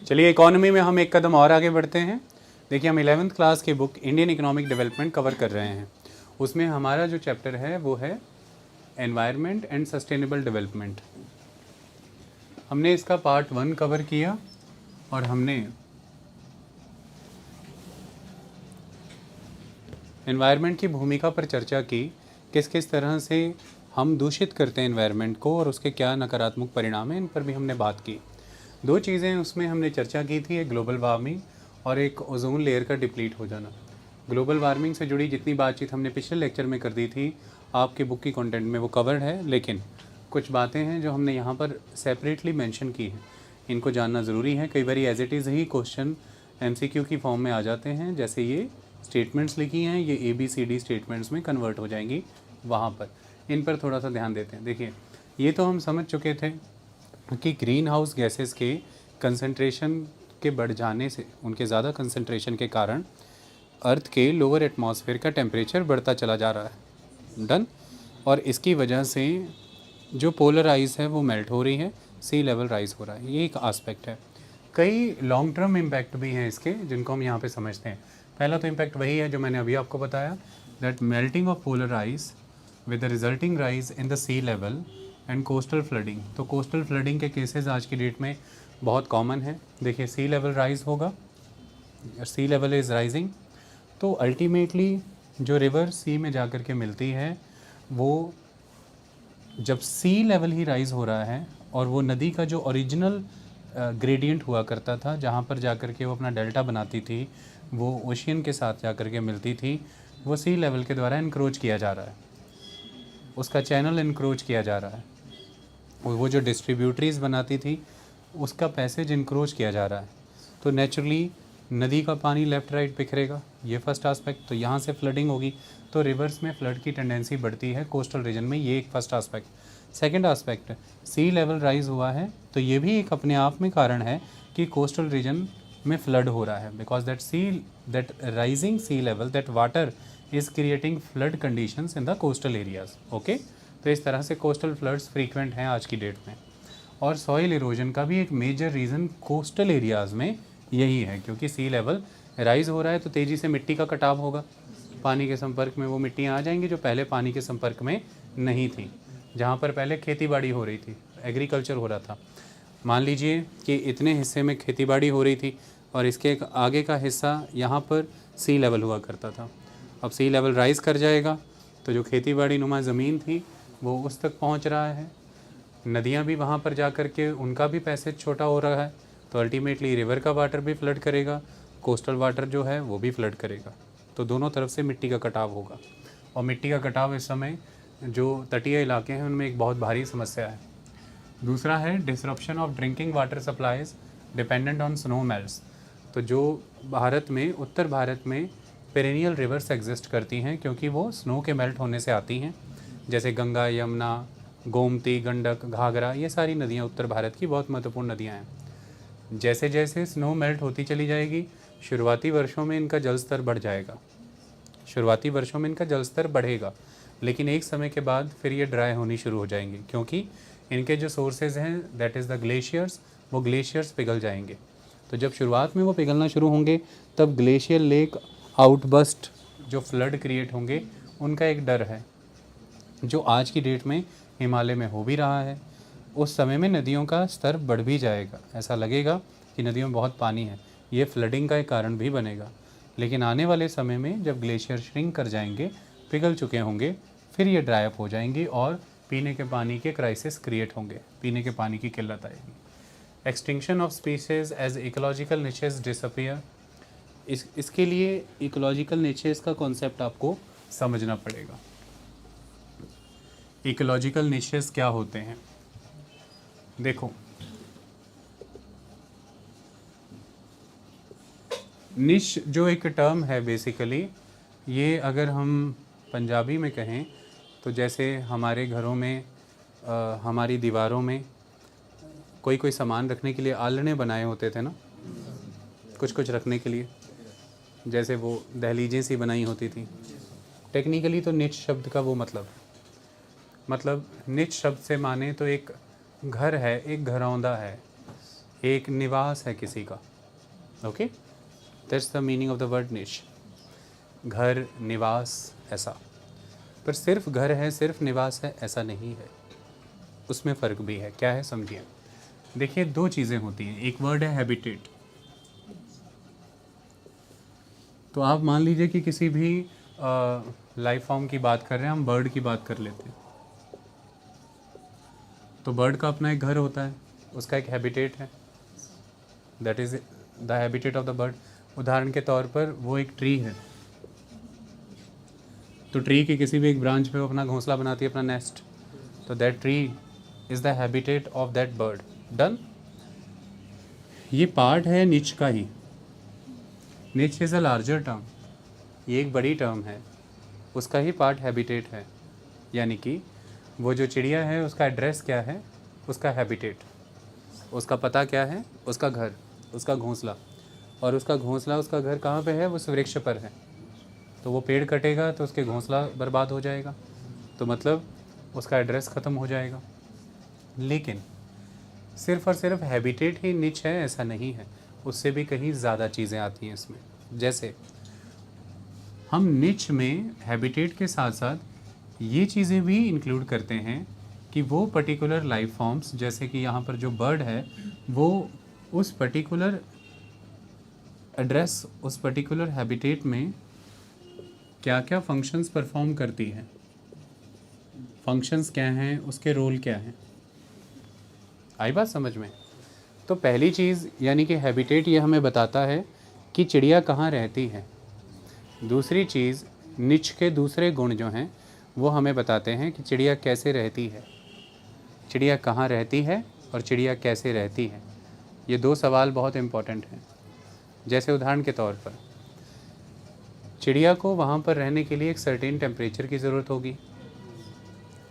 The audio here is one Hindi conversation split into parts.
चलिए इकोनॉमी में हम एक कदम और आगे बढ़ते हैं। देखिए हम 11th क्लास की book Indian economic development cover कर रहे हैं। उसमें हमारा जो चैप्टर है वो है एनवायरनमेंट एंड सस्टेनेबल डेवलपमेंट। हमने इसका पार्ट 1 कवर किया और हमने एनवायरनमेंट की भूमिका पर चर्चा की, किस किस तरह से हम दूषित करते हैं एनवायरनमेंट को और उसके क्या नकारात्मक परिणाम हैं, इन पर भी हमने बात की। दो चीज़ें उसमें हमने चर्चा की थी, एक ग्लोबल वार्मिंग और एक ओजोन लेयर का डिप्लीट हो जाना। ग्लोबल वार्मिंग से जुड़ी जितनी बातचीत हमने पिछले लेक्चर में कर दी थी, आपकी बुक की कंटेंट में वो कवर्ड है, लेकिन कुछ बातें हैं जो हमने यहाँ पर सेपरेटली मेंशन की हैं, इनको जानना ज़रूरी है। कई बार एज इट इज़ ही क्वेश्चन MCQ की फॉर्म में आ जाते हैं, जैसे ये स्टेटमेंट्स लिखी हैं, ये ABCD स्टेटमेंट्स में कन्वर्ट हो जाएंगी वहाँ पर, इन पर थोड़ा सा ध्यान देते हैं। देखिए ये तो हम समझ चुके थे कि ग्रीन हाउस गैसेस के कंसंट्रेशन के बढ़ जाने से, उनके ज़्यादा कंसंट्रेशन के कारण अर्थ के लोअर एटमॉस्फेयर का टेम्परेचर बढ़ता चला जा रहा है। डन। और इसकी वजह से जो पोलर आइस है वो मेल्ट हो रही है, सी लेवल राइज हो रहा है, ये एक आस्पेक्ट है। कई लॉन्ग टर्म इम्पैक्ट भी हैं इसके, जिनको हम यहाँ पे समझते हैं। पहला तो इम्पैक्ट वही है जो मैंने अभी आपको बताया, that melting of polar ice with the resulting rise in the sea level and coastal flooding. तो कोस्टल फ्लडिंग के केसेस आज की डेट में बहुत कॉमन है। देखिए सी लेवल राइज होगा, सी लेवल इज़ राइजिंग, तो अल्टीमेटली जो रिवर सी में जाकर के मिलती है, वो जब सी लेवल ही राइज हो रहा है और वो नदी का जो ओरिजिनल ग्रेडियंट हुआ करता था, जहाँ पर जाकर के वो अपना डेल्टा बनाती थी, वो ओशियन के साथ जाकर के मिलती थी, वो सी लेवल के द्वारा इनक्रोच किया जा रहा है, उसका चैनल इनक्रोच किया जा रहा है। वो जो डिस्ट्रीब्यूटरीज़ बनाती थी उसका पैसेज इनक्रोच किया जा रहा है, तो नेचुरली नदी का पानी लेफ़्ट राइट बिखरेगा, ये फर्स्ट आस्पेक्ट। तो यहाँ से फ्लडिंग होगी तो रिवर्स में फ्लड की टेंडेंसी बढ़ती है कोस्टल रीजन में, ये एक फर्स्ट आस्पेक्ट। सेकंड आस्पेक्ट, सी लेवल राइज हुआ है तो ये भी एक अपने आप में कारण है कि कोस्टल रीजन में फ्लड हो रहा है, because that rising sea level, that water is creating flood conditions in the coastal areas. Okay, तो इस तरह से कोस्टल फ्लड्स फ्रीक्वेंट हैं आज की डेट में। और सॉइल इरोजन का भी एक मेजर रीज़न कोस्टल एरियाज़ में यही है, क्योंकि सी लेवल राइज़ हो रहा है तो तेज़ी से मिट्टी का कटाव होगा, पानी के संपर्क में वो मिट्टियाँ आ जाएंगी जो पहले पानी के संपर्क में नहीं थी। जहाँ पर पहले खेती बाड़ी हो रही थी, एग्रीकल्चर हो रहा था, मान लीजिए कि इतने हिस्से में खेती बाड़ी हो रही थी और इसके एक आगे का हिस्सा यहाँ पर सी लेवल हुआ करता था। अब सी लेवल राइज़ कर जाएगा तो जो खेती बाड़ी नुमा ज़मीन थी वो उस तक पहुँच रहा है, नदियाँ भी वहाँ पर जा कर के उनका भी पैसेज छोटा हो रहा है, तो अल्टीमेटली रिवर का वाटर भी फ्लड करेगा, कोस्टल वाटर जो है वो भी फ्लड करेगा, तो दोनों तरफ से मिट्टी का कटाव होगा। और मिट्टी का कटाव इस समय जो तटीय इलाके हैं उनमें एक बहुत भारी समस्या है। दूसरा है disruption of drinking water supplies dependent on snow melts. तो जो भारत में, उत्तर भारत में पेरेनियल रिवर्स एग्जिस्ट करती हैं क्योंकि वो स्नो के मेल्ट होने से आती हैं, जैसे गंगा, यमुना, गोमती, गंडक, घाघरा, ये सारी नदियाँ उत्तर भारत की बहुत महत्वपूर्ण नदियाँ हैं। जैसे जैसे स्नो मेल्ट होती चली जाएगी, शुरुआती वर्षों में इनका जल स्तर बढ़ जाएगा, शुरुआती वर्षों में इनका जल स्तर बढ़ेगा, लेकिन एक समय के बाद फिर ये ड्राई होनी शुरू हो जाएंगी, क्योंकि इनके जो सोर्सेज हैं दैट इज़ द ग्लेशियर्स, वो ग्लेशियर्स पिघल जाएंगे। तो जब शुरुआत में वो पिघलना शुरू होंगे तब ग्लेशियर लेक आउटबस्ट जो फ्लड क्रिएट होंगे उनका एक डर है, जो आज की डेट में हिमालय में हो भी रहा है। उस समय में नदियों का स्तर बढ़ भी जाएगा, ऐसा लगेगा कि नदियों में बहुत पानी है, ये फ्लडिंग का एक कारण भी बनेगा। लेकिन आने वाले समय में जब ग्लेशियर श्रिंक कर जाएंगे, पिघल चुके होंगे, फिर ये ड्राई अप हो जाएंगी और पीने के पानी के क्राइसिस क्रिएट होंगे, पीने के पानी की किल्लत आएगी। Extinction of species as ecological niches disappear. इसके लिए इकोलॉजिकल निचेस का कॉन्सेप्ट आपको समझना पड़ेगा। इकोलॉजिकल निचेस क्या होते हैं? देखो, निश जो एक टर्म है बेसिकली, ये अगर हम पंजाबी में कहें तो जैसे हमारे घरों में हमारी दीवारों में कोई सामान रखने के लिए आलने बनाए होते थे ना, कुछ रखने के लिए, जैसे वो दहलीजें सी बनाई होती थी। टेक्निकली तो निच शब्द का वो मतलब निच शब्द से माने तो एक घर है, एक घरौंदा है, एक निवास है किसी का। Okay, that's the meaning of the word निश। घर, निवास, ऐसा। पर सिर्फ घर है, सिर्फ निवास है, ऐसा नहीं है, उसमें फ़र्क भी है। क्या है समझिए। देखिए, दो चीज़ें होती हैं। एक वर्ड है हैबिटेट। तो आप मान लीजिए कि किसी भी लाइफ फॉर्म की बात कर रहे हैं, हम बर्ड की बात कर लेते हैं। तो बर्ड का अपना एक घर होता है, उसका एक हैबिटेट है, that is the habitat of the bird. उदाहरण के तौर पर वो एक ट्री है, तो ट्री की किसी भी एक ब्रांच पे वो अपना घोंसला बनाती है, अपना नेस्ट। तो that tree is the habitat of that bird. Done. ये पार्ट है निच का ही। निच इज़ अ लार्जर टर्म, ये एक बड़ी टर्म है, उसका ही पार्ट हैबिटेट है। यानी कि वो जो चिड़िया है उसका एड्रेस क्या है, उसका हैबिटेट, उसका पता क्या है, उसका घर, उसका घोंसला। और उसका घोंसला, उसका घर कहाँ पे है, उस वृक्ष पर है। तो वो पेड़ कटेगा तो उसके घोंसला बर्बाद हो जाएगा, तो मतलब उसका एड्रेस ख़त्म हो जाएगा। लेकिन सिर्फ़ और सिर्फ हैबिटेट ही निच है ऐसा नहीं है, उससे भी कहीं ज़्यादा चीज़ें आती हैं इसमें। जैसे हम निच में हैबिटेट के साथ साथ ये चीज़ें भी इंक्लूड करते हैं कि वो पर्टिकुलर लाइफ फॉर्म्स, जैसे कि यहाँ पर जो बर्ड है, वो उस पर्टिकुलर एड्रेस, उस पर्टिकुलर हैबिटेट में क्या क्या फंक्शंस परफॉर्म करती है, फंक्शंस क्या हैं, उसके रोल क्या हैं। आई बात समझ में। तो पहली चीज़ यानी कि हैबिटेट ये हमें बताता है कि चिड़िया कहाँ रहती है। दूसरी चीज़, निच के दूसरे गुण जो हैं वो हमें बताते हैं कि चिड़िया कैसे रहती है, चिड़िया कहाँ रहती है और चिड़िया कैसे रहती है। ये दो सवाल बहुत इम्पॉर्टेंट हैं। जैसे उदाहरण के तौर पर चिड़िया को वहाँ पर रहने के लिए एक सर्टेन टेम्परेचर की ज़रूरत होगी,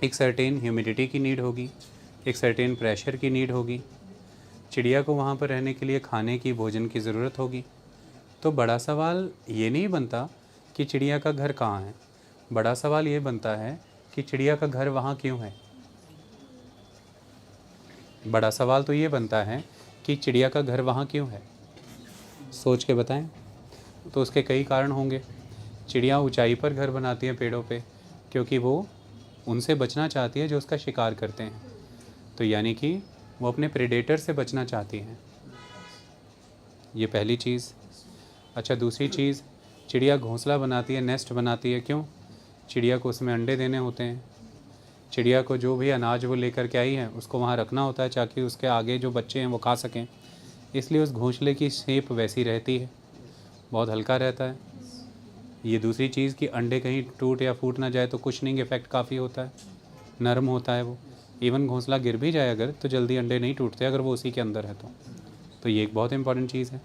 एक सर्टेन ह्यूमिडिटी की नीड होगी, एक सर्टेन प्रेशर की नीड होगी। चिड़िया को वहाँ पर रहने के लिए खाने की, भोजन की ज़रूरत होगी। तो बड़ा सवाल ये नहीं बनता कि चिड़िया का घर कहाँ है, बड़ा सवाल ये बनता है कि चिड़िया का घर वहाँ क्यों है। बड़ा सवाल तो ये बनता है कि चिड़िया का घर वहाँ क्यों है। सोच के बताएं। तो उसके कई कारण होंगे। चिड़िया ऊंचाई पर घर बनाती है पेड़ों पे, क्योंकि वो उनसे बचना चाहती है जो उसका शिकार करते हैं। तो यानी कि वो अपने प्रेडेटर से बचना चाहती हैं। ये पहली चीज़। अच्छा, दूसरी चीज़, चिड़िया घोंसला बनाती है, नेस्ट बनाती है। क्यों? चिड़िया को उसमें अंडे देने होते हैं। चिड़िया को जो भी अनाज वो लेकर के आई है उसको वहाँ रखना होता है ताकि उसके आगे जो बच्चे हैं वो खा सकें। इसलिए उस घोंसले की शेप वैसी रहती है, बहुत हल्का रहता है। ये दूसरी चीज़ कि अंडे कहीं टूट या फूट ना जाए तो कुशनिंग इफ़ेक्ट काफ़ी होता है, नरम होता है वो। इवन घोंसला गिर भी जाए अगर तो जल्दी अंडे नहीं टूटते अगर वो उसी के अंदर है तो ये एक बहुत इंपॉर्टेंट चीज़ है।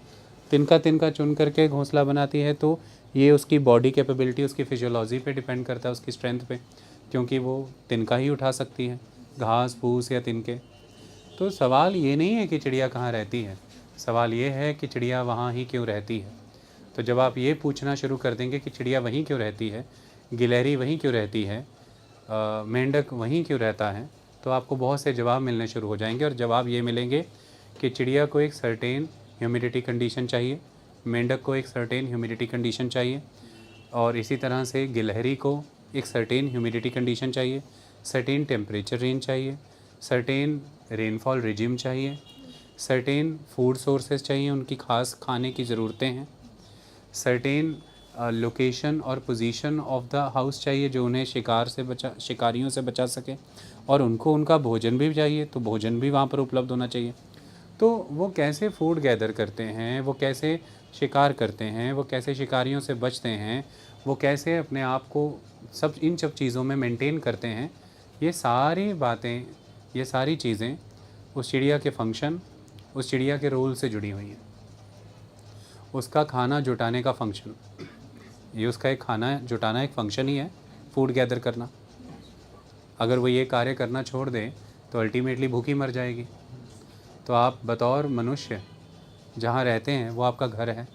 तिनका तिनका चुन करके घोंसला बनाती है, तो ये उसकी बॉडी कैपेबिलिटी, उसकी फिजियोलॉजी पे डिपेंड करता है, उसकी स्ट्रेंथ पे, क्योंकि वो तिनका ही उठा सकती है, घास फूस या तिनके। तो सवाल ये नहीं है कि चिड़िया कहाँ रहती है, सवाल ये है कि चिड़िया वहाँ ही क्यों रहती है। तो जब आप ये पूछना शुरू कर देंगे कि चिड़िया वहीं क्यों रहती है, गिलहरी वहीं क्यों रहती है, मेंढक वहीं क्यों रहता है, तो आपको बहुत से जवाब मिलने शुरू हो जाएंगे। और जवाब ये मिलेंगे कि चिड़िया को एक सर्टेन ह्यूमिडिटी कंडीशन चाहिए, मेंढक को एक सर्टेन ह्यूमिडिटी कंडीशन चाहिए, और इसी तरह से गिलहरी को एक सर्टेन ह्यूमिडिटी कंडीशन चाहिए, सर्टेन टेम्परेचर रेंज चाहिए, सर्टेन रेनफॉल रिजिम चाहिए, सर्टेन फूड सोर्सेज चाहिए, उनकी खास खाने की ज़रूरतें हैं, सर्टेन लोकेशन और पोजीशन ऑफ द हाउस चाहिए जो उन्हें शिकारियों से बचा सके, और उनको उनका भोजन भी चाहिए, तो भोजन भी वहाँ पर उपलब्ध होना चाहिए। तो वो कैसे फूड गैदर करते हैं, वो कैसे शिकार करते हैं, वो कैसे शिकारियों से बचते हैं, वो कैसे अपने आप को इन सब चीज़ों में मेंटेन करते हैं, ये सारी बातें, ये सारी चीज़ें उस चिड़िया के फंक्शन, उस चिड़िया के रोल से जुड़ी हुई हैं। उसका खाना जुटाने का फंक्शन, ये उसका एक खाना जुटाना एक फ़ंक्शन ही है, फूड गैदर करना। अगर वो ये कार्य करना छोड़ दे तो अल्टीमेटली भूखी मर जाएगी। तो आप बतौर मनुष्य जहाँ रहते हैं वो आपका घर है,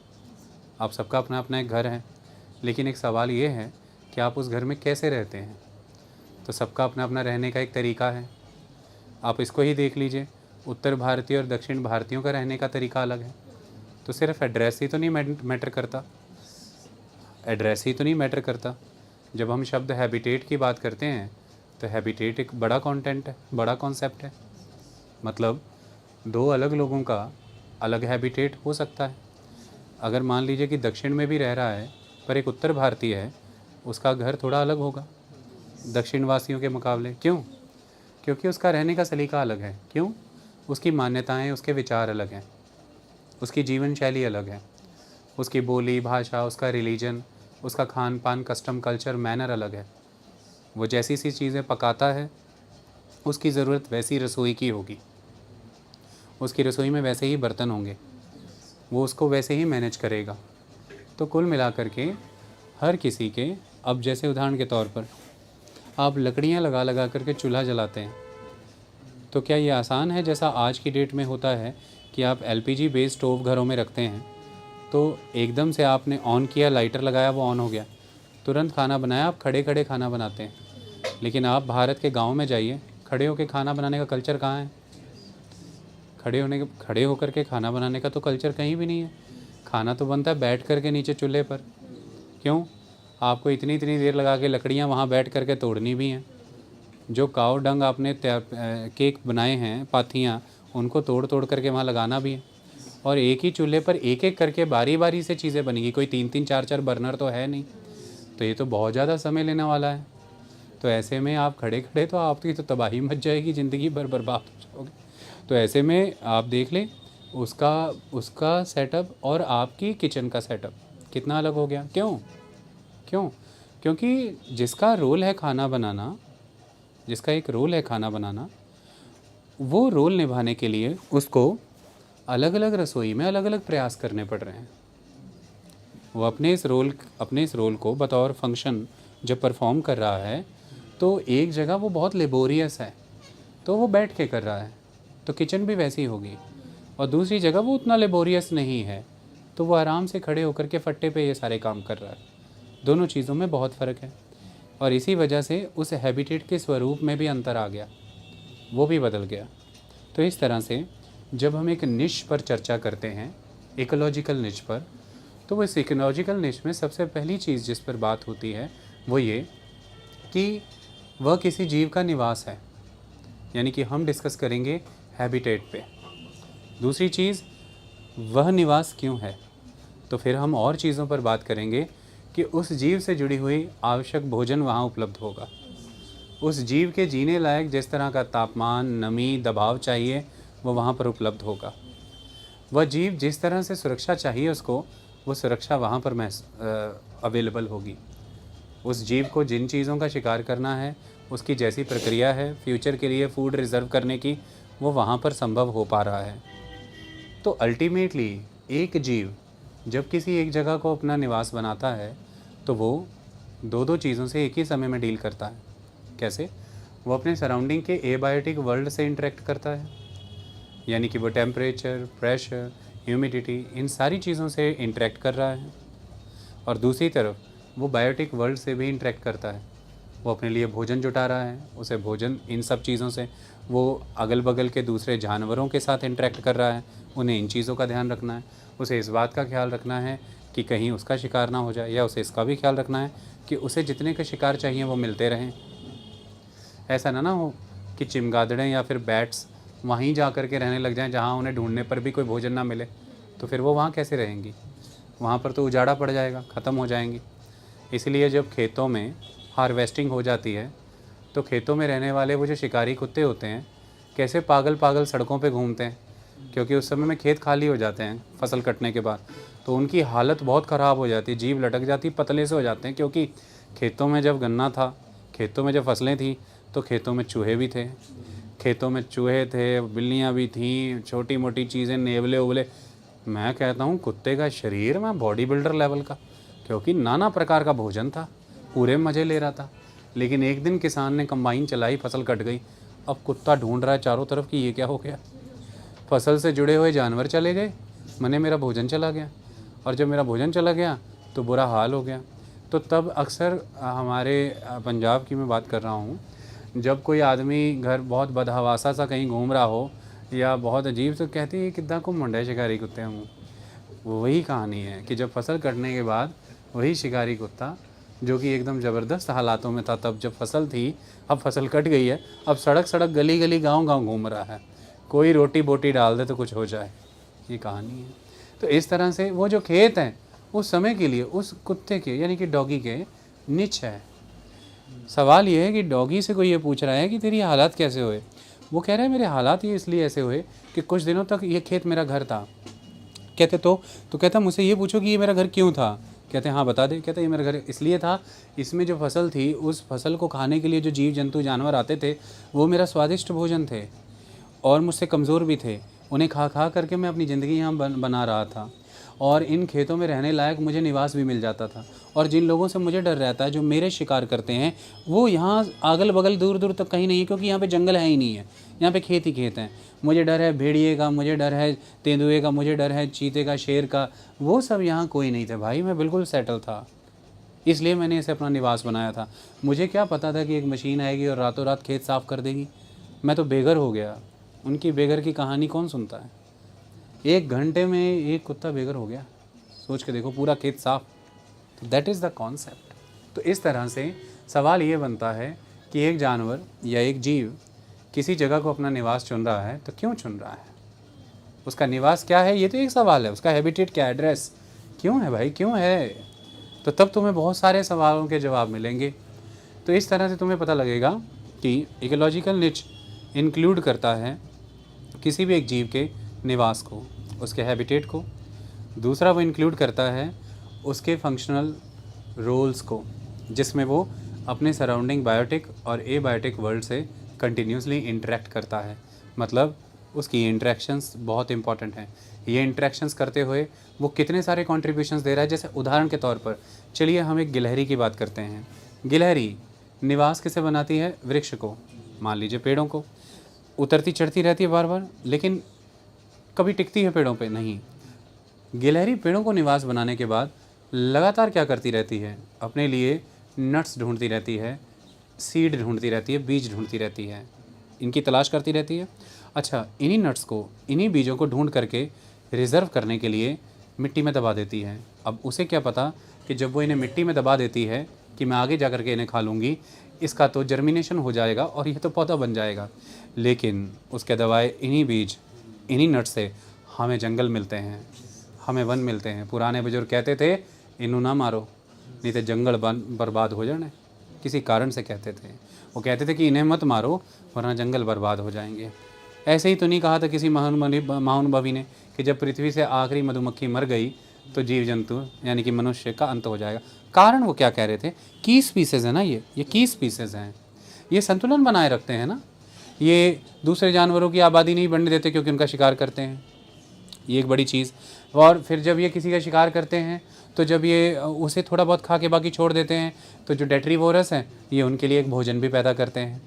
आप सबका अपना अपना एक घर है, लेकिन एक सवाल ये है कि आप उस घर में कैसे रहते हैं। तो सबका अपना अपना रहने का एक तरीका है। आप इसको ही देख लीजिए, उत्तर भारतीय और दक्षिण भारतीयों का रहने का तरीका अलग है। तो सिर्फ एड्रेस ही तो नहीं मैटर करता, एड्रेस ही तो नहीं मैटर करता। जब हम शब्द हैबिटेट की बात करते हैं तो हैबिटेट एक बड़ा कंटेंट है, बड़ा कॉन्सेप्ट है। मतलब दो अलग लोगों का अलग हैबिटेट हो सकता है। अगर मान लीजिए कि दक्षिण में भी रह रहा है पर एक उत्तर भारतीय है, उसका घर थोड़ा अलग होगा दक्षिण वासियों के मुकाबले। क्यों? क्योंकि उसका रहने का सलीका अलग है। क्यों? उसकी मान्यताएं, उसके विचार अलग हैं, उसकी जीवन शैली अलग है, उसकी बोली भाषा, उसका रिलीजन, उसका खान पान, कस्टम, कल्चर, मैनर अलग है। वो जैसी सी चीज़ें पकाता है, उसकी ज़रूरत वैसी रसोई की होगी, उसकी रसोई में वैसे ही बर्तन होंगे, वो उसको वैसे ही मैनेज करेगा। तो कुल मिलाकर के हर किसी के, अब जैसे उदाहरण के तौर पर आप लकड़ियाँ लगा लगा करके चूल्हा जलाते हैं, तो क्या ये आसान है जैसा आज की डेट में होता है कि आप एलपीजी बेस्ड स्टोव घरों में रखते हैं तो एकदम से आपने ऑन किया, लाइटर लगाया, वो ऑन हो गया, तुरंत खाना बनाया, आप खड़े खड़े खाना बनाते हैं। लेकिन आप भारत के गांव में जाइए, खड़े होकर खाना बनाने का कल्चर कहाँ है? खड़े होकर के खाना बनाने का तो कल्चर कहीं भी नहीं है। खाना तो बनता है बैठ कर के नीचे चूल्हे पर। क्यों? आपको इतनी इतनी देर लगा के लकड़ियाँ वहाँ बैठ कर के तोड़नी भी हैं। जो काव डंग आपने केक बनाए हैं, पाथियाँ, उनको तोड़ तोड़ करके वहाँ लगाना भी है। और एक ही चूल्हे पर एक एक करके बारी बारी से चीज़ें बनेंगी, कोई 3-3 4-4 बर्नर तो है नहीं। तो ये तो बहुत ज़्यादा समय लेने वाला है। तो ऐसे में आप खड़े खड़े तो आपकी तो तबाही मच जाएगी, ज़िंदगी भर बर्बाद हो जाओगे। तो ऐसे में आप देख लें उसका सेटअप और आपकी किचन का सेटअप कितना अलग हो गया। क्यों? क्योंकि जिसका रोल है खाना बनाना, जिसका एक रोल है खाना बनाना, वो रोल निभाने के लिए उसको अलग अलग रसोई में अलग अलग प्रयास करने पड़ रहे हैं। वो अपने इस रोल को बतौर फंक्शन जब परफॉर्म कर रहा है तो एक जगह वो बहुत लेबोरियस है तो वो बैठ के कर रहा है, तो किचन भी वैसी होगी। और दूसरी जगह वो उतना लेबोरियस नहीं है तो वो आराम से खड़े होकर के फट्टे पे ये सारे काम कर रहा है। दोनों चीज़ों में बहुत फ़र्क है और इसी वजह से उस हैबिटेट के स्वरूप में भी अंतर आ गया, वो भी बदल गया। तो इस तरह से जब हम एक निश पर चर्चा करते हैं, इकोलॉजिकल निश पर, तो वो इस इकोलॉजिकल निश में सबसे पहली चीज़ जिस पर बात होती है वो ये कि वह किसी जीव का निवास है, यानी कि हम डिस्कस करेंगे हैबिटेट पे। दूसरी चीज़, वह निवास क्यों है, तो फिर हम और चीज़ों पर बात करेंगे कि उस जीव से जुड़ी हुई आवश्यक भोजन वहाँ उपलब्ध होगा, उस जीव के जीने लायक जिस तरह का तापमान, नमी, दबाव चाहिए वो वहाँ पर उपलब्ध होगा। वह जीव जिस तरह से सुरक्षा चाहिए उसको, वो सुरक्षा वहाँ पर अवेलेबल होगी। उस जीव को जिन चीज़ों का शिकार करना है, उसकी जैसी प्रक्रिया है फ्यूचर के लिए फूड रिज़र्व करने की, वो वहाँ पर संभव हो पा रहा है। तो अल्टीमेटली एक जीव जब किसी एक जगह को अपना निवास बनाता है तो वो दो चीज़ों से एक ही समय में डील करता है। कैसे? वो अपने सराउंडिंग के एबायोटिक वर्ल्ड से इंटरेक्ट करता है, यानी कि वो टेम्परेचर, प्रेशर, ह्यूमिडिटी, इन सारी चीज़ों से इंटरेक्ट कर रहा है। और दूसरी तरफ वो बायोटिक वर्ल्ड से भी इंटरेक्ट करता है, वो अपने लिए भोजन जुटा रहा है, उसे भोजन, इन सब चीज़ों से वो अगल बगल के दूसरे जानवरों के साथ इंटरेक्ट कर रहा है, उन्हें इन चीज़ों का ध्यान रखना है, उसे इस बात का ख्याल रखना है कि कहीं उसका शिकार ना हो जाए, या उसे इसका भी ख्याल रखना है कि उसे जितने के शिकार चाहिए वो मिलते रहें। ऐसा ना हो कि चिमगादड़ें या फिर बैट्स वहीं जा कर के रहने लग जाएं जहां उन्हें ढूंढने पर भी कोई भोजन ना मिले, तो फिर वो वहाँ कैसे रहेंगी? वहाँ पर तो उजाड़ा पड़ जाएगा, ख़त्म हो जाएंगी। इसलिए जब खेतों में हार्वेस्टिंग हो जाती है तो खेतों में रहने वाले वो जो शिकारी कुत्ते होते हैं कैसे पागल पागल सड़कों पे घूमते हैं, क्योंकि उस समय में खेत खाली हो जाते हैं फसल कटने के बाद, तो उनकी हालत बहुत ख़राब हो जाती है, जीभ लटक जाती, पतले से हो जाते हैं। क्योंकि खेतों में जब गन्ना था, खेतों में जब फसलें थी, तो खेतों में चूहे भी थे, खेतों में चूहे थे, बिल्लियाँ भी थीं, छोटी मोटी चीज़ें, नेवले उबले। मैं कहता हूँ कुत्ते का शरीर में बॉडी बिल्डर लेवल का, क्योंकि नाना प्रकार का भोजन था, पूरे मज़े ले रहा था। लेकिन एक दिन किसान ने कंबाइन चलाई, फसल कट गई, अब कुत्ता ढूंढ रहा है चारों तरफ कि ये क्या हो गया। फसल से जुड़े हुए जानवर चले गए, मेरा भोजन चला गया, और जब मेरा भोजन चला गया तो बुरा हाल हो गया। तो तब अक्सर हमारे पंजाब की मैं बात कर रहा हूँ, जब कोई आदमी घर बहुत बदहवासा सा कहीं घूम रहा हो या बहुत अजीब तो कहती है कितना को मुंडे शिकारी कुत्ते हूँ। वही कहानी है कि जब फसल कटने के बाद वही शिकारी कुत्ता जो कि एकदम ज़बरदस्त हालातों में था तब जब फसल थी, अब फसल कट गई है, अब सड़क सड़क गली गली गांव गांव घूम रहा है, कोई रोटी बोटी डाल दे तो कुछ हो जाए, ये कहानी है। तो इस तरह से वो जो खेत हैं उस समय के लिए उस कुत्ते के यानी कि डॉगी के निच है। सवाल ये है कि डॉगी से कोई ये पूछ रहा है कि तेरी हालात कैसे हुए, वो कह रहा है मेरे हालात ये इसलिए ऐसे हुए कि कुछ दिनों तक ये खेत मेरा घर था। कहते तो कहता मुझसे ये पूछो कि ये मेरा घर क्यों था। कहते हाँ बता दे। कहते ये मेरा घर इसलिए था, इसमें जो फसल थी उस फसल को खाने के लिए जो जीव जंतु जानवर आते थे वो मेरा स्वादिष्ट भोजन थे और मुझसे कमज़ोर भी थे, उन्हें खा खा करके मैं अपनी ज़िंदगी यहाँ बना रहा था और इन खेतों में रहने लायक मुझे निवास भी मिल जाता था। और जिन लोगों से मुझे डर रहता है जो मेरे शिकार करते हैं वो यहाँ अगल बगल दूर दूर तक कहीं नहीं है, क्योंकि यहाँ पे जंगल है ही नहीं है, यहाँ पे खेत ही खेत हैं। मुझे डर है भेड़िए का, मुझे डर है तेंदुए का, मुझे डर है चीते का, शेर का, वो सब यहाँ कोई नहीं थे भाई। मैं बिल्कुल सेटल था, इसलिए मैंने इसे अपना निवास बनाया था। मुझे क्या पता था कि एक मशीन आएगी और रातों रात खेत साफ़ कर देगी। मैं तो बेघर हो गया। उनकी बेघर की कहानी कौन सुनता है। 1 घंटे में एक कुत्ता बेघर हो गया, सोच के देखो, पूरा खेत साफ। तो दैट इज़ द कॉन्सेप्ट। तो इस तरह से सवाल ये बनता है कि एक जानवर या एक जीव किसी जगह को अपना निवास चुन रहा है तो क्यों चुन रहा है, उसका निवास क्या है, ये तो एक सवाल है। उसका हैबिटेट क्या, एड्रेस क्यों है भाई, क्यों है। तो तब तुम्हें बहुत सारे सवालों के जवाब मिलेंगे। तो इस तरह से तुम्हें पता लगेगा कि इकोलॉजिकल निच इंक्लूड करता है किसी भी एक जीव के निवास को, उसके हैबिटेट को। दूसरा वो इंक्लूड करता है उसके फंक्शनल रोल्स को, जिसमें वो अपने सराउंडिंग बायोटिक और एबायोटिक वर्ल्ड से कंटिन्यूसली इंटरेक्ट करता है। मतलब उसकी इंटरेक्शंस बहुत इंपॉर्टेंट हैं। ये इंटरेक्शंस करते हुए वो कितने सारे कॉन्ट्रीब्यूशंस दे रहा है। जैसे उदाहरण के तौर पर चलिए हम एक गिलहरी की बात करते हैं। गिलहरी निवास किसे बनाती है, वृक्ष को, मान लीजिए पेड़ों को। उतरती चढ़ती रहती है बार बार, लेकिन कभी टिकती है पेड़ों पे नहीं। गिलहरी पेड़ों को निवास बनाने के बाद लगातार क्या करती रहती है, अपने लिए नट्स ढूंढती रहती है, सीड ढूंढती रहती है, बीज ढूंढती रहती है, इनकी तलाश करती रहती है। अच्छा, इन्हीं नट्स को, इन्हीं बीजों को ढूंढ करके रिज़र्व करने के लिए मिट्टी में दबा देती है। अब उसे क्या पता कि जब वो इन्हें मिट्टी में दबा देती है कि मैं आगे जा कर के इन्हें खा लूँगी, इसका तो जर्मिनेशन हो जाएगा और ये तो पौधा बन जाएगा। लेकिन उसके दबाए इन्हीं बीज, इन्हीं नट से हमें जंगल मिलते हैं, हमें वन मिलते हैं। पुराने बुजुर्ग कहते थे इन्हों ना मारो नहीं तो जंगल बर्बाद हो जाने, किसी कारण से कहते थे। वो कहते थे कि इन्हें मत मारो वरना जंगल बर्बाद हो जाएंगे। ऐसे ही तो नहीं कहा था किसी महानुभवी ने कि जब पृथ्वी से आखिरी मधुमक्खी मर गई तो जीव जंतु यानी कि मनुष्य का अंत हो जाएगा। कारण वो क्या कह रहे थे, की स्पीसीज़ है ना, ये की स्पीसीज़ हैं, ये संतुलन बनाए रखते हैं ना, ये दूसरे जानवरों की आबादी नहीं बढ़ने देते क्योंकि उनका शिकार करते हैं, ये एक बड़ी चीज़। और फिर जब ये किसी का शिकार करते हैं तो जब ये उसे थोड़ा बहुत खा के बाकी छोड़ देते हैं तो जो डेट्रीवोरस हैं ये उनके लिए एक भोजन भी पैदा करते हैं।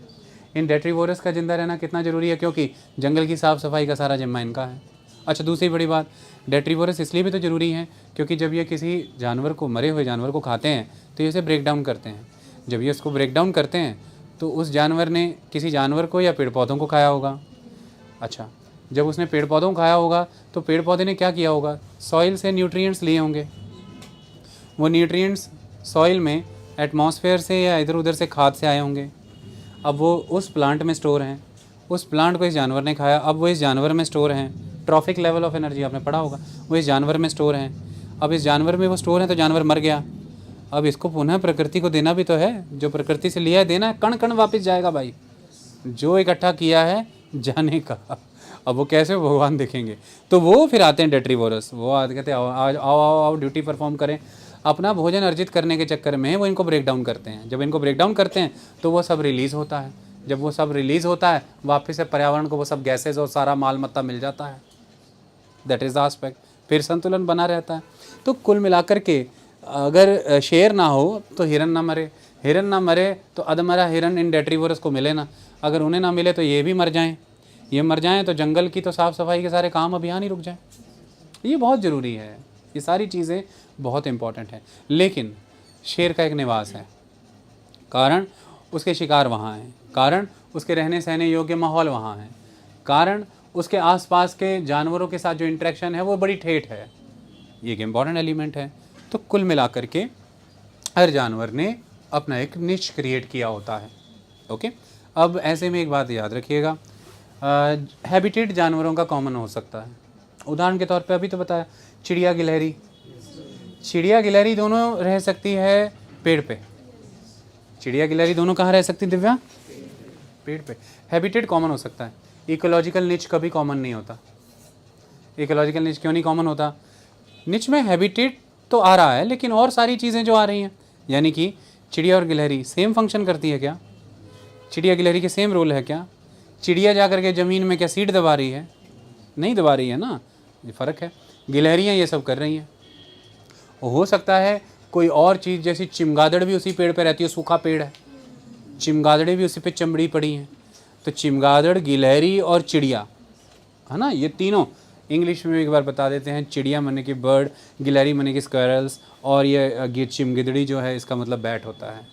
इन डेट्रीवोरस का ज़िंदा रहना कितना ज़रूरी है, क्योंकि जंगल की साफ़ सफाई का सारा जिम्मा इनका है। अच्छा, दूसरी बड़ी बात, डेट्रीवोरस इसलिए भी तो ज़रूरी है क्योंकि जब ये किसी जानवर को, मरे हुए जानवर को खाते हैं तो ये उसे ब्रेक डाउन करते हैं। जब ये उसको ब्रेक डाउन करते हैं तो उस जानवर ने किसी जानवर को या पेड़ पौधों को खाया होगा। अच्छा, जब उसने पेड़ पौधों को खाया होगा तो पेड़ पौधे ने क्या किया होगा, सॉइल से न्यूट्रिएंट्स लिए होंगे। वो न्यूट्रिएंट्स सॉइल में एटमॉस्फेयर से या इधर उधर से खाद से आए होंगे। अब वो उस प्लांट में स्टोर हैं, उस प्लांट को इस जानवर ने खाया, अब वो इस जानवर में स्टोर हैं। ट्रॉफिक लेवल ऑफ एनर्जी आपने पढ़ा होगा, वो इस जानवर में स्टोर हैं। अब इस जानवर में वो स्टोर हैं तो जानवर मर गया, अब इसको पुनः प्रकृति को देना भी तो है, जो प्रकृति से लिया है देना है, कण कण वापस जाएगा भाई, जो इकट्ठा किया है जाने का। अब वो कैसे भगवान देखेंगे, तो वो फिर आते हैं डेट्रीवोरस, वो आते कहते हैं आओ आओ आओ आओ ड्यूटी परफॉर्म करें। अपना भोजन अर्जित करने के चक्कर में वो इनको ब्रेक डाउन करते हैं। जब इनको ब्रेक डाउन करते हैं तो वो सब रिलीज़ होता है। जब वो सब रिलीज़ होता है वापस से पर्यावरण को वो सब गैसेज और सारा माल मत्ता मिल जाता है। दैट इज़ द आस्पेक्ट, फिर संतुलन बना रहता है। तो कुल मिलाकर के अगर शेर ना हो तो हिरन ना मरे, हिरन ना मरे तो अधमरा हिरन इन डेट्रीवोरस को मिले ना, अगर उन्हें ना मिले तो ये भी मर जाएं, ये मर जाएं तो जंगल की तो साफ़ सफाई के सारे काम अभियान ही रुक जाएं। ये बहुत ज़रूरी है, ये सारी चीज़ें बहुत इंपॉर्टेंट हैं। लेकिन शेर का एक निवास है, कारण उसके शिकार वहाँ हैं, कारण उसके रहने सहने योग्य माहौल वहाँ है, कारण उसके आसपास के जानवरों के साथ जो इंटरेक्शन है वो बड़ी ठेठ है, ये एक इम्पॉर्टेंट एलिमेंट है। तो कुल मिलाकर के हर जानवर ने अपना एक निश क्रिएट किया होता है। ओके, अब ऐसे में एक बात याद रखिएगा, हैबिटेट जानवरों का कॉमन हो सकता है। उदाहरण के तौर पे अभी तो बताया चिड़िया गिलहरी, चिड़िया गिलहरी दोनों रह सकती है पेड़ पे। चिड़िया गिलहरी दोनों कहाँ रह सकती दिव्या? पेड़ पे। हैबिटेट कॉमन हो सकता है, इकोलॉजिकल निच कभी कॉमन नहीं होता। इकोलॉजिकल निच क्यों नहीं कॉमन होता? निच में हैबिटेट तो आ रहा है लेकिन और सारी चीज़ें जो आ रही हैं, यानी कि चिड़िया और गिलहरी सेम फंक्शन करती है क्या? चिड़िया गिलहरी के सेम रोल है क्या? चिड़िया जा करके ज़मीन में क्या सीड दबा रही है? नहीं दबा रही है ना, ये फ़र्क है। गिलहरियाँ ये सब कर रही हैं। हो सकता है कोई और चीज़, जैसी चिमगादड़ भी उसी पेड़ पे रहती है, सूखा पेड़ है, चिमगादड़ें भी उसी पे चमड़ी पड़ी हैं। तो चिमगादड़, गिलहरी और चिड़िया, है ना, ये तीनों इंग्लिश में एक बार बता देते हैं। चिड़िया माने कि बर्ड, गिलहरी माने कि स्क्वेरल्स, और ये चिमगिदड़ी जो है इसका मतलब बैट होता है।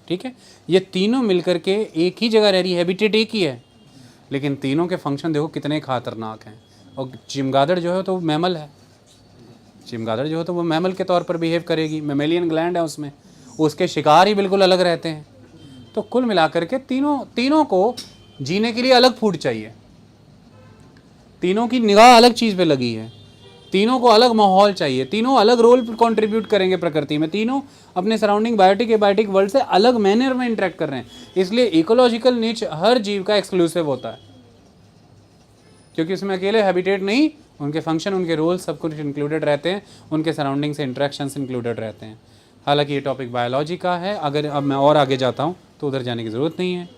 ठीक है, ये तीनों मिलकर के एक ही जगह रह रही है, हैबिटेट एक ही है, लेकिन तीनों के फंक्शन देखो कितने खतरनाक हैं। और चिमगादड़ जो है तो मैमल है, चिमगादड़ जो है तो वो मैमल के तौर पर बिहेव करेगी, मैमेलियन ग्लैंड है उसमें, उसके शिकार ही बिल्कुल अलग रहते हैं। तो कुल मिलाकर के तीनों को जीने के लिए अलग फूड चाहिए, तीनों की निगाह अलग चीज़ पे लगी है, तीनों को अलग माहौल चाहिए, तीनों अलग रोल कंट्रीब्यूट करेंगे प्रकृति में, तीनों अपने सराउंडिंग बायोटिक एबायोटिक वर्ल्ड से अलग मैनर में इंटरेक्ट कर रहे हैं। इसलिए इकोलॉजिकल निच हर जीव का एक्सक्लूसिव होता है, क्योंकि उसमें अकेले हैबिटेट नहीं, उनके फंक्शन, उनके रोल सब कुछ इंक्लूडेड रहते हैं, उनके सराउंडिंग से इंटरेक्शंस इंक्लूडेड रहते हैं। हालांकि ये टॉपिक बायोलॉजी का है, अगर अब मैं और आगे जाता हूँ तो उधर जाने की ज़रूरत नहीं है।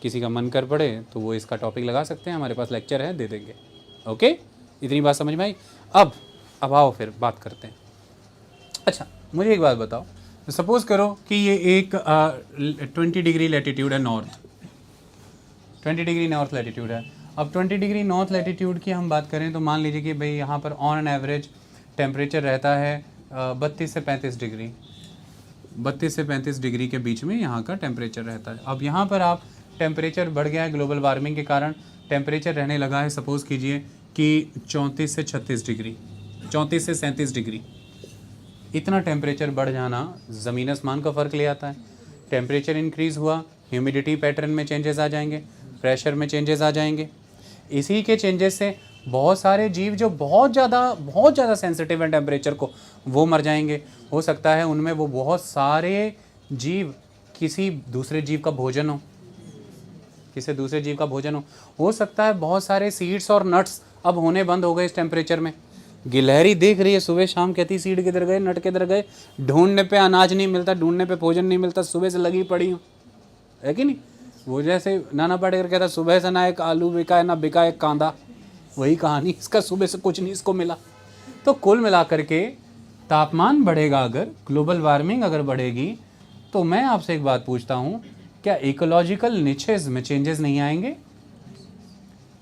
किसी का मन कर पड़े तो वो इसका टॉपिक लगा सकते हैं, हमारे पास लेक्चर है, दे देंगे। ओके, इतनी बात समझ में आई? अब आओ फिर बात करते हैं। अच्छा, मुझे एक बात बताओ, सपोज़ करो कि ये एक 20 डिग्री लैटिट्यूड है, नॉर्थ 20 डिग्री नॉर्थ लैटिट्यूड है। अब 20 डिग्री नॉर्थ लैटिट्यूड की हम बात करें तो मान लीजिए कि भाई यहाँ पर ऑन एन एवरेज टेम्परेचर रहता है 32 से 35 डिग्री, 32 से 35 डिग्री के बीच में यहाँ का टेम्परेचर रहता है। अब यहाँ पर आप टेम्परेचर बढ़ गया है, ग्लोबल वार्मिंग के कारण टेम्परेचर रहने लगा है, सपोज़ कीजिए कि 34 से 36 डिग्री, 34 से 37 डिग्री। इतना टेम्परेचर बढ़ जाना ज़मीन आसमान का फ़र्क ले आता है। टेम्परेचर इंक्रीज़ हुआ, ह्यूमिडिटी पैटर्न में चेंजेस आ जाएंगे, प्रेशर में चेंजेस आ जाएंगे। इसी के चेंजेस से बहुत सारे जीव जो बहुत ज़्यादा सेंसिटिव हैं टेम्परेचर को, वो मर जाएंगे। हो सकता है उनमें वो बहुत सारे जीव किसी दूसरे जीव का भोजन हो, किसी दूसरे जीव का भोजन हो सकता है बहुत सारे सीड्स और नट्स अब होने बंद हो गए इस टेम्परेचर में। गिलहरी देख रही है सुबह शाम, कहती सीड किधर गए, नट किधर गए, ढूंढने पे अनाज नहीं मिलता, ढूंढने पे भोजन नहीं मिलता, सुबह से लगी पड़ी हूँ, है कि नहीं? वो जैसे नाना पाटेकर कहता सुबह से ना एक आलू बिका है ना बिका एक कांदा, वही कहानी, इसका सुबह से कुछ नहीं इसको मिला। तो कुल मिला करके तापमान बढ़ेगा, अगर ग्लोबल वार्मिंग अगर बढ़ेगी, तो मैं आपसे एक बात पूछता हूँ, क्या इकोलॉजिकल निचेस में चेंजेस नहीं आएंगे?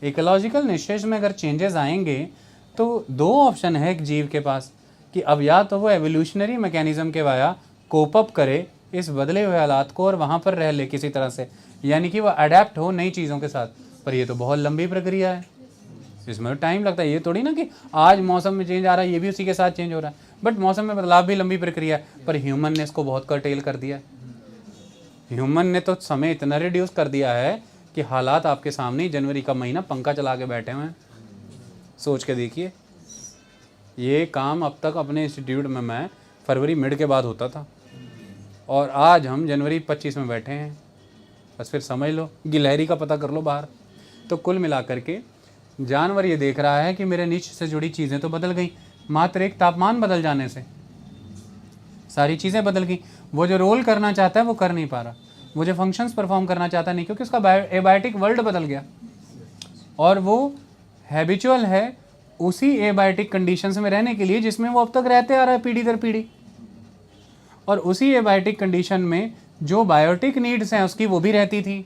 इकोलॉजिकल निचेस में अगर चेंजेस आएंगे तो दो ऑप्शन है एक जीव के पास, कि अब या तो वो एवोल्यूशनरी मैकेनिज्म के वाया कोप अप करे इस बदले हुए हालात को और वहाँ पर रह ले किसी तरह से, यानी कि वो अडेप्ट हो नई चीज़ों के साथ। पर ये तो बहुत लंबी प्रक्रिया है, इसमें टाइम लगता है। ये थोड़ी ना कि आज मौसम में चेंज आ रहा है ये भी उसी के साथ चेंज हो रहा है, बट मौसम में बदलाव भी लंबी प्रक्रिया है। पर ह्यूमन ने इसको बहुत कर्टेल कर दिया है। ह्यूमन ने तो समय इतना रिड्यूस कर दिया है कि हालात आपके सामने ही, जनवरी का महीना पंखा चला के बैठे हुए हैं, सोच के देखिए। ये काम अब तक अपने इंस्टीट्यूट में मैं फरवरी मिड के बाद होता था, और आज हम जनवरी 25 में बैठे हैं। बस फिर समझ लो, गिलहरी का पता कर लो बाहर। तो कुल मिलाकर के जानवर ये देख रहा है कि मेरे नीच से जुड़ी चीज़ें तो बदल गई, मात्र एक तापमान बदल जाने से सारी चीज़ें बदल गई। वो जो रोल करना चाहता है वो कर नहीं पा रहा, वो जो फंक्शंस परफॉर्म करना चाहता नहीं, क्योंकि उसका एबायोटिक वर्ल्ड बदल गया, और वो हैबिचुअल है उसी एबायोटिक कंडीशंस में रहने के लिए जिसमें वो अब तक रहते आ रहा है पीढ़ी दर पीढ़ी। और उसी एबायोटिक कंडीशन में जो बायोटिक नीड्स हैं उसकी वो भी रहती थी।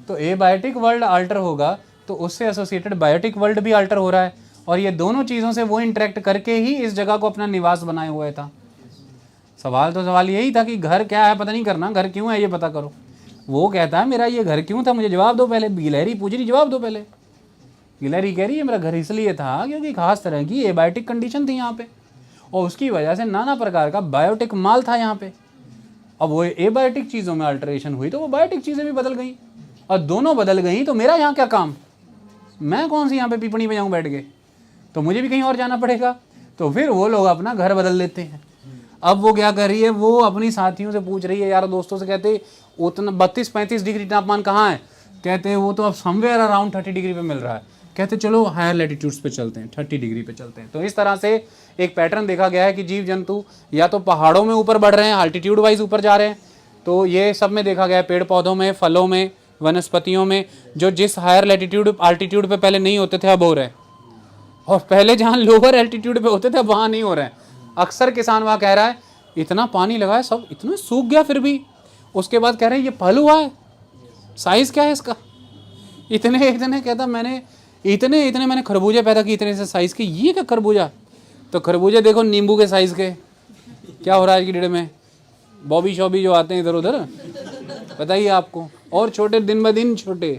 तो एबायोटिक वर्ल्ड अल्टर होगा तो उससे एसोसिएटेड बायोटिक वर्ल्ड भी अल्टर हो रहा है, और ये दोनों चीज़ों से वो इंटरेक्ट करके ही इस जगह को अपना निवास बनाए हुआ था। सवाल यही था कि घर क्या है पता नहीं करना, घर क्यों है ये पता करो। वो कहता है मेरा ये घर क्यों था, मुझे जवाब दो पहले। गिलहरी पूछ रही, जवाब दो पहले। गिलहरी कह रही है मेरा घर इसलिए था क्योंकि खास तरह की एबायोटिक कंडीशन थी यहाँ पे, और उसकी वजह से नाना प्रकार का बायोटिक माल था यहाँ पे। अब वो एबायोटिक चीज़ों में अल्टरेशन हुई तो वो बायोटिक चीज़ें भी बदल गई, और दोनों बदल गई तो मेरा यहाँ क्या काम, मैं कौन सी यहाँ पे पीपणी पे जाऊँ बैठ के, तो मुझे भी कहीं और जाना पड़ेगा। तो फिर वो लोग अपना घर बदल लेते हैं। अब वो क्या कर रही है, वो अपनी साथियों से पूछ रही है, यार दोस्तों से, कहते उतना 32-35 डिग्री तापमान कहाँ है, कहते हैं वो तो अब समवेयर अराउंड 30 डिग्री पे मिल रहा है, कहते चलो हायर लैटिट्यूड्स पे चलते हैं, 30 डिग्री पे चलते हैं। तो इस तरह से एक पैटर्न देखा गया है कि जीव जंतु या तो पहाड़ों में ऊपर बढ़ रहे हैं, अल्टीट्यूड वाइज ऊपर जा रहे हैं, तो ये सब में देखा गया है, पेड़ पौधों में, फलों में, वनस्पतियों में, जो जिस हायर लैटिट्यूड अल्टीट्यूड पे पहले नहीं होते थे अब हो रहे हैं, और पहले जहाँ लोअर एल्टीट्यूड पे होते थे वहाँ नहीं हो रहे हैं। अक्सर किसान वहाँ कह रहा है इतना पानी लगा है, सब इतना सूख गया, फिर भी उसके बाद कह रहे हैं ये फल हुआ है, साइज़ क्या है इसका, इतने इतने, कहता मैंने इतने इतने मैंने खरबूजे पैदा किए इतने से साइज़ के, ये क्या खरबूजा, तो खरबूजे देखो नींबू के साइज़ के। क्या हो रहा है आज की डेट में, बॉबी शॉबी जो आते हैं इधर उधर, बताइए आपको, और छोटे दिन ब दिन छोटे।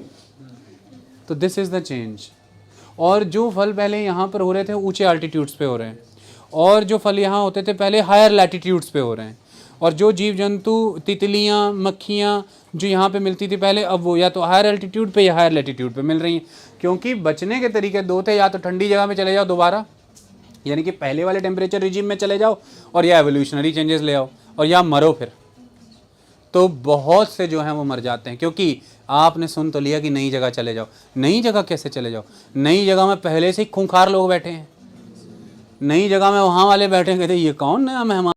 तो दिस इज़ द चेंज। और जो फल पहले यहाँ पर हो रहे थे ऊंचे अल्टीट्यूड्स पे हो रहे हैं, और जो फल यहाँ होते थे पहले हायर लैटिट्यूड्स पे हो रहे हैं, और जो जीव जंतु तितलियाँ मक्खियाँ जो यहाँ पे मिलती थी पहले, अब वो या तो हायर एल्टीट्यूड पे या हायर लैटिट्यूड पे मिल रही हैं। क्योंकि बचने के तरीके दो थे, या तो ठंडी जगह में चले जाओ दोबारा, यानी कि पहले वाले टेम्परेचर रिजीम में चले जाओ, और या एवोल्यूशनरी चेंजेस ले आओ, और या मरो फिर। तो बहुत से जो हैं वो मर जाते हैं, क्योंकि आपने सुन तो लिया कि नई जगह चले जाओ। नई जगह कैसे चले जाओ, नई जगह में पहले से ही खूंखार लोग बैठे हैं, नई जगह में वहाँ वाले बैठे हैं, कहते ये कौन नया मेहमान